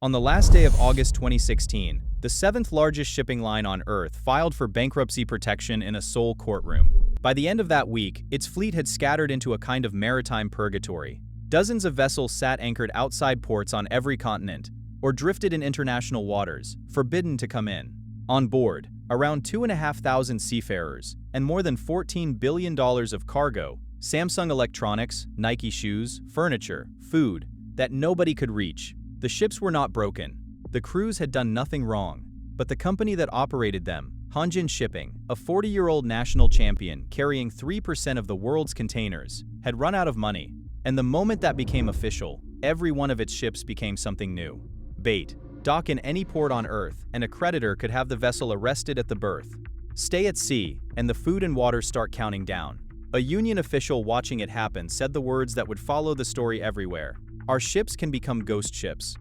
On the last day of August 2016, the seventh largest shipping line on Earth filed for bankruptcy protection in a Seoul courtroom. By the end of that week, its fleet had scattered into a kind of maritime purgatory. Dozens of vessels sat anchored outside ports on every continent, or drifted in international waters, forbidden to come in. On board, around 2,500 seafarers, and more than $14 billion of cargo, Samsung electronics, Nike shoes, furniture, food, that nobody could reach. The ships were not broken. The crews had done nothing wrong. But the company that operated them, Hanjin Shipping, a 40-year-old national champion carrying 3% of the world's containers, had run out of money. And the moment that became official, every one of its ships became something new. Bait. Dock in any port on Earth, and a creditor could have the vessel arrested at the berth. Stay at sea, and the food and water start counting down. A union official watching it happen said the words that would follow the story everywhere. Our ships can become ghost ships.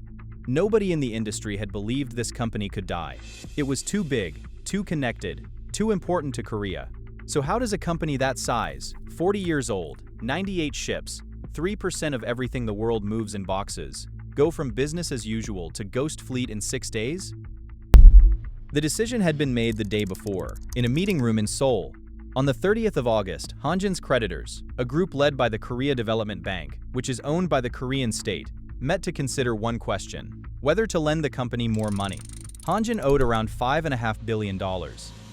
Nobody in the industry had believed this company could die. It was too big, too connected, too important to Korea. So how does a company that size, 40 years old, 98 ships, 3% of everything the world moves in boxes, go from business as usual to ghost fleet in 6 days? The decision had been made the day before, in a meeting room in Seoul. On the 30th of August, Hanjin's creditors, a group led by the Korea Development Bank, which is owned by the Korean state, met to consider one question: whether to lend the company more money. Hanjin owed around $5.5 billion.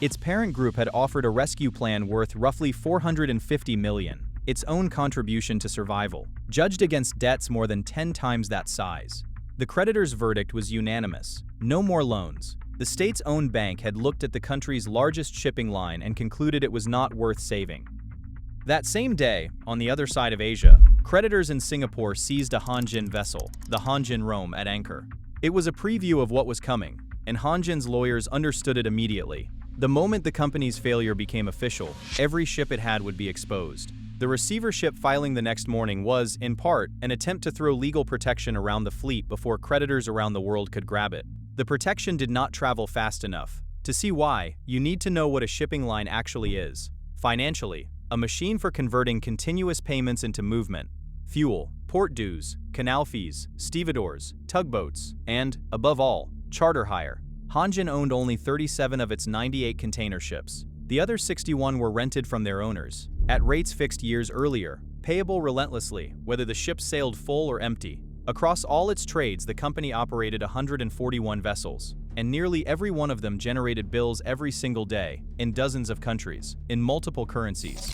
Its parent group had offered a rescue plan worth roughly $450 million, its own contribution to survival, judged against debts more than 10 times that size. The creditors' verdict was unanimous: no more loans. The state's own bank had looked at the country's largest shipping line and concluded it was not worth saving. That same day, on the other side of Asia, creditors in Singapore seized a Hanjin vessel, the Hanjin Rome, at anchor. It was a preview of what was coming, and Hanjin's lawyers understood it immediately. The moment the company's failure became official, every ship it had would be exposed. The receivership filing the next morning was, in part, an attempt to throw legal protection around the fleet before creditors around the world could grab it. The protection did not travel fast enough. To see why, you need to know what a shipping line actually is. Financially, a machine for converting continuous payments into movement, fuel, port dues, canal fees, stevedores, tugboats, and, above all, charter hire. Hanjin owned only 37 of its 98 container ships. The other 61 were rented from their owners, at rates fixed years earlier, payable relentlessly, whether the ship sailed full or empty. Across all its trades, the company operated 141 vessels, and nearly every one of them generated bills every single day, in dozens of countries, in multiple currencies.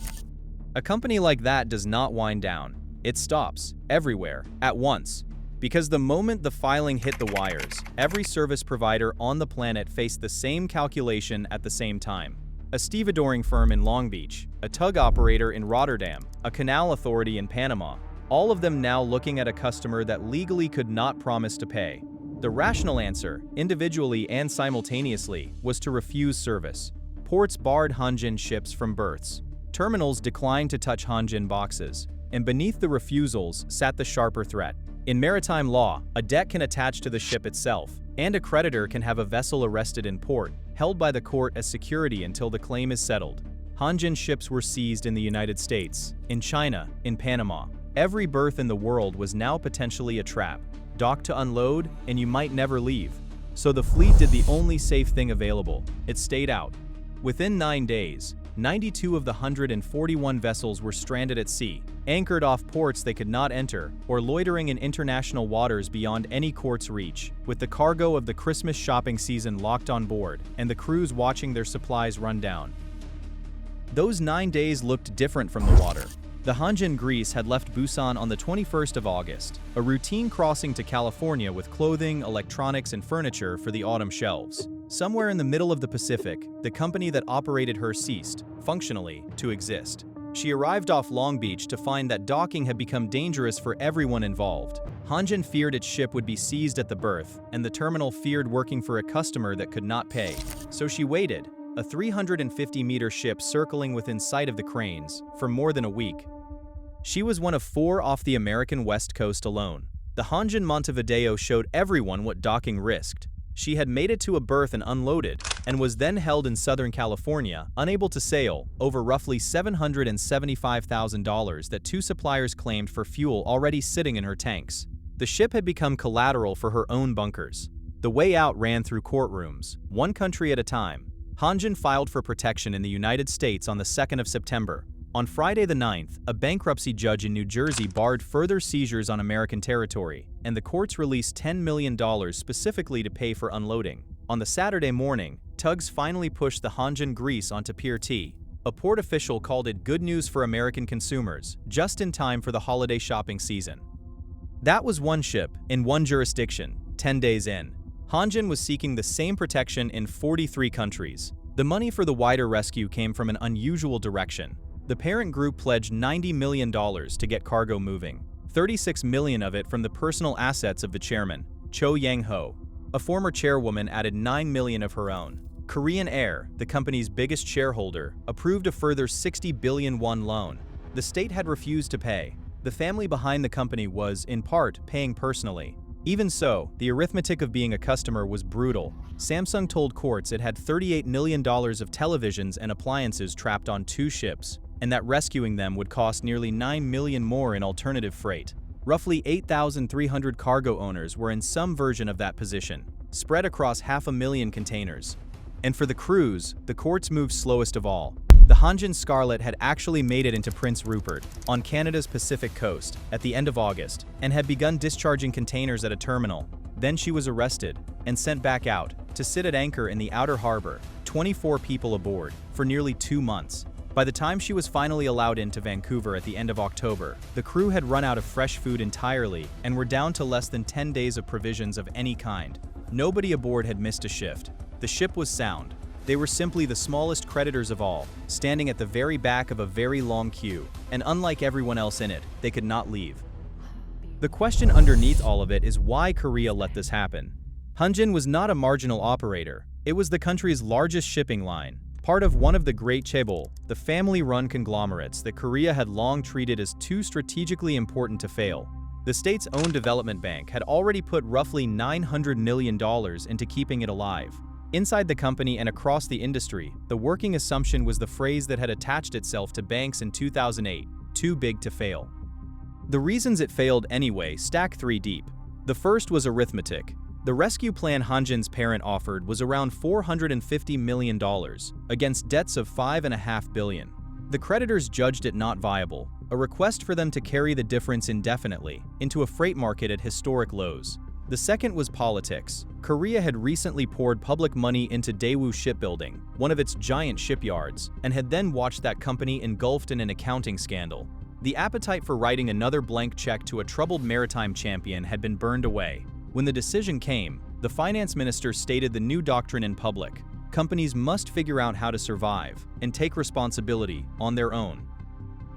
A company like that does not wind down. It stops, everywhere, at once. Because the moment the filing hit the wires, every service provider on the planet faced the same calculation at the same time. A stevedoring firm in Long Beach, a tug operator in Rotterdam, a canal authority in Panama, all of them now looking at a customer that legally could not promise to pay. The rational answer, individually and simultaneously, was to refuse service. Ports barred Hanjin ships from berths. Terminals declined to touch Hanjin boxes. And beneath the refusals sat the sharper threat. In maritime law, a debt can attach to the ship itself, and a creditor can have a vessel arrested in port, held by the court as security until the claim is settled. Hanjin ships were seized in the United States, in China, in Panama. Every berth in the world was now potentially a trap. Dock to unload, and you might never leave. So the fleet did the only safe thing available. It stayed out. Within 9 days, 92 of the 141 vessels were stranded at sea, anchored off ports they could not enter, or loitering in international waters beyond any court's reach, with the cargo of the Christmas shopping season locked on board, and the crews watching their supplies run down. Those 9 days looked different from the water. The Hanjin Greece had left Busan on the 21st of August, a routine crossing to California with clothing, electronics, and furniture for the autumn shelves. Somewhere in the middle of the Pacific, the company that operated her ceased, functionally, to exist. She arrived off Long Beach to find that docking had become dangerous for everyone involved. Hanjin feared its ship would be seized at the berth, and the terminal feared working for a customer that could not pay. So she waited, a 350-meter ship circling within sight of the cranes, for more than a week. She was one of 4 off the American West Coast alone. The Hanjin Montevideo showed everyone what docking risked. She had made it to a berth and unloaded, and was then held in Southern California, unable to sail, over roughly $775,000 that 2 suppliers claimed for fuel already sitting in her tanks. The ship had become collateral for her own bunkers. The way out ran through courtrooms, one country at a time. Hanjin filed for protection in the United States on the 2nd of September. On Friday the 9th, a bankruptcy judge in New Jersey barred further seizures on American territory, and the courts released $10 million specifically to pay for unloading. On the Saturday morning, tugs finally pushed the Hanjin Greece onto Pier T. A port official called it good news for American consumers, just in time for the holiday shopping season. That was one ship, in one jurisdiction, 10 days in. Hanjin was seeking the same protection in 43 countries. The money for the wider rescue came from an unusual direction. The parent group pledged $90 million to get cargo moving, $36 million of it from the personal assets of the chairman, Cho Yang-ho. A former chairwoman added $9 million of her own. Korean Air, the company's biggest shareholder, approved a further 60 billion won loan. The state had refused to pay. The family behind the company was, in part, paying personally. Even so, the arithmetic of being a customer was brutal. Samsung told courts it had $38 million of televisions and appliances trapped on 2 ships, and that rescuing them would cost nearly $9 million more in alternative freight. Roughly 8,300 cargo owners were in some version of that position, spread across 500,000 containers. And for the crews, the courts moved slowest of all. The Hanjin Scarlet had actually made it into Prince Rupert, on Canada's Pacific coast, at the end of August, and had begun discharging containers at a terminal. Then she was arrested and sent back out to sit at anchor in the outer harbor, 24 people aboard, for nearly 2 months. By the time she was finally allowed into Vancouver at the end of October, the crew had run out of fresh food entirely and were down to less than 10 days of provisions of any kind. Nobody aboard had missed a shift. The ship was sound. They were simply the smallest creditors of all, standing at the very back of a very long queue, and unlike everyone else in it, they could not leave. The question underneath all of it is why Korea let this happen. Hanjin was not a marginal operator. It was the country's largest shipping line, part of one of the great chaebol, the family-run conglomerates that Korea had long treated as too strategically important to fail. The state's own development bank had already put roughly $900 million into keeping it alive. Inside the company and across the industry, the working assumption was the phrase that had attached itself to banks in 2008, too big to fail. The reasons it failed anyway stack 3 deep. The first was arithmetic. The rescue plan Hanjin's parent offered was around $450 million, against debts of $5.5 billion. The creditors judged it not viable, a request for them to carry the difference indefinitely, into a freight market at historic lows. The second was politics. Korea had recently poured public money into Daewoo Shipbuilding, one of its giant shipyards, and had then watched that company engulfed in an accounting scandal. The appetite for writing another blank check to a troubled maritime champion had been burned away. When the decision came, the finance minister stated the new doctrine in public: companies must figure out how to survive and take responsibility on their own.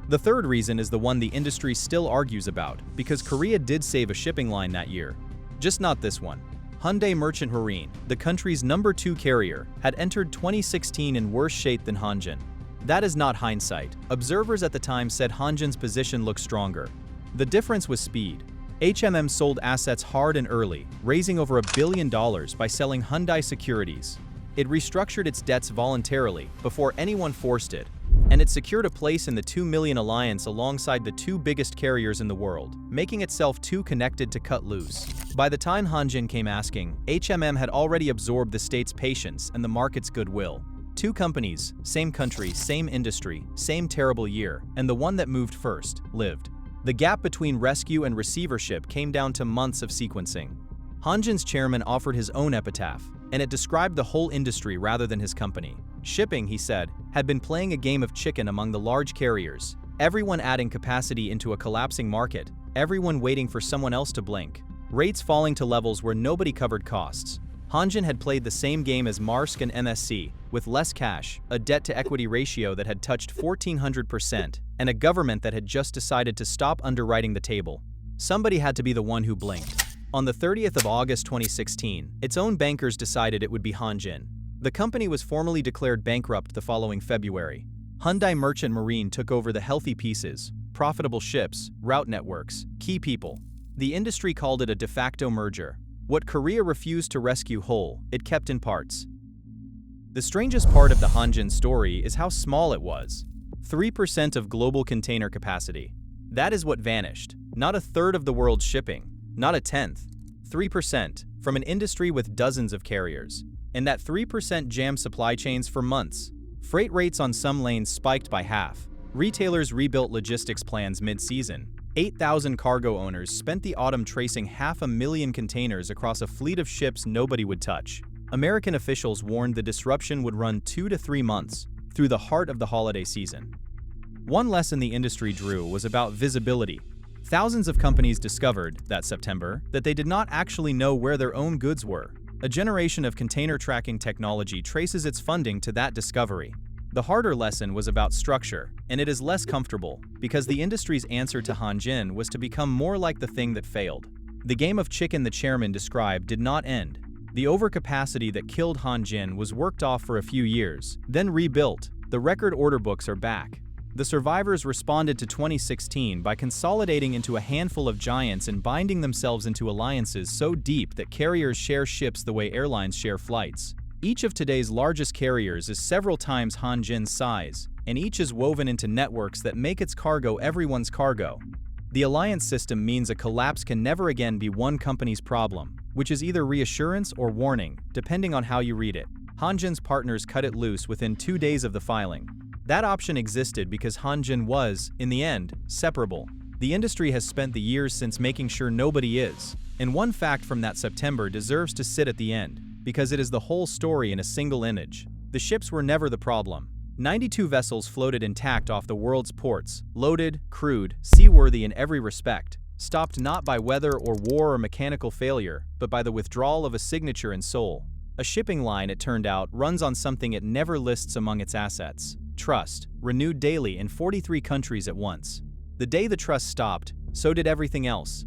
The third reason is the one the industry still argues about, because Korea did save a shipping line that year. Just not this one. Hyundai Merchant Marine, the country's #2 carrier, had entered 2016 in worse shape than Hanjin. That is not hindsight. Observers at the time said Hanjin's position looked stronger. The difference was speed. HMM sold assets hard and early, raising over $1 billion by selling Hyundai securities. It restructured its debts voluntarily before anyone forced it, and it secured a place in the 2 million alliance alongside the 2 biggest carriers in the world, making itself too connected to cut loose. By the time Hanjin came asking, HMM had already absorbed the state's patience and the market's goodwill. 2 companies, same country, same industry, same terrible year, and the one that moved first lived. The gap between rescue and receivership came down to months of sequencing. Hanjin's chairman offered his own epitaph, and it described the whole industry rather than his company. Shipping, he said, had been playing a game of chicken among the large carriers, everyone adding capacity into a collapsing market, everyone waiting for someone else to blink, rates falling to levels where nobody covered costs. Hanjin had played the same game as Maersk and MSC, with less cash, a debt-to-equity ratio that had touched 1,400%, and a government that had just decided to stop underwriting the table. Somebody had to be the one who blinked. On the 30th of August 2016, its own bankers decided it would be Hanjin. The company was formally declared bankrupt the following February. Hyundai Merchant Marine took over the healthy pieces, profitable ships, route networks, key people. The industry called it a de facto merger. What Korea refused to rescue whole, it kept in parts. The strangest part of the Hanjin story is how small it was. 3% of global container capacity. That is what vanished, not a third of the world's shipping. Not a tenth. 3%, from an industry with dozens of carriers. And that 3% jammed supply chains for months. Freight rates on some lanes spiked by half. Retailers rebuilt logistics plans mid-season. 8,000 cargo owners spent the autumn tracing 500,000 containers across a fleet of ships nobody would touch. American officials warned the disruption would run 2 to 3 months, through the heart of the holiday season. One lesson the industry drew was about visibility. Thousands of companies discovered, that September, that they did not actually know where their own goods were. A generation of container tracking technology traces its funding to that discovery. The harder lesson was about structure, and it is less comfortable, because the industry's answer to Hanjin was to become more like the thing that failed. The game of chicken the chairman described did not end. The overcapacity that killed Hanjin was worked off for a few years, then rebuilt. The record order books are back. The survivors responded to 2016 by consolidating into a handful of giants and binding themselves into alliances so deep that carriers share ships the way airlines share flights. Each of today's largest carriers is several times Hanjin's size, and each is woven into networks that make its cargo everyone's cargo. The alliance system means a collapse can never again be one company's problem, which is either reassurance or warning, depending on how you read it. Hanjin's partners cut it loose within 2 days of the filing. That option existed because Hanjin was, in the end, separable. The industry has spent the years since making sure nobody is. And one fact from that September deserves to sit at the end, because it is the whole story in a single image. The ships were never the problem. 92 vessels floated intact off the world's ports, loaded, crewed, seaworthy in every respect, stopped not by weather or war or mechanical failure, but by the withdrawal of a signature and soul. A shipping line, it turned out, runs on something it never lists among its assets: trust, renewed daily in 43 countries at once. The day the trust stopped, so did everything else.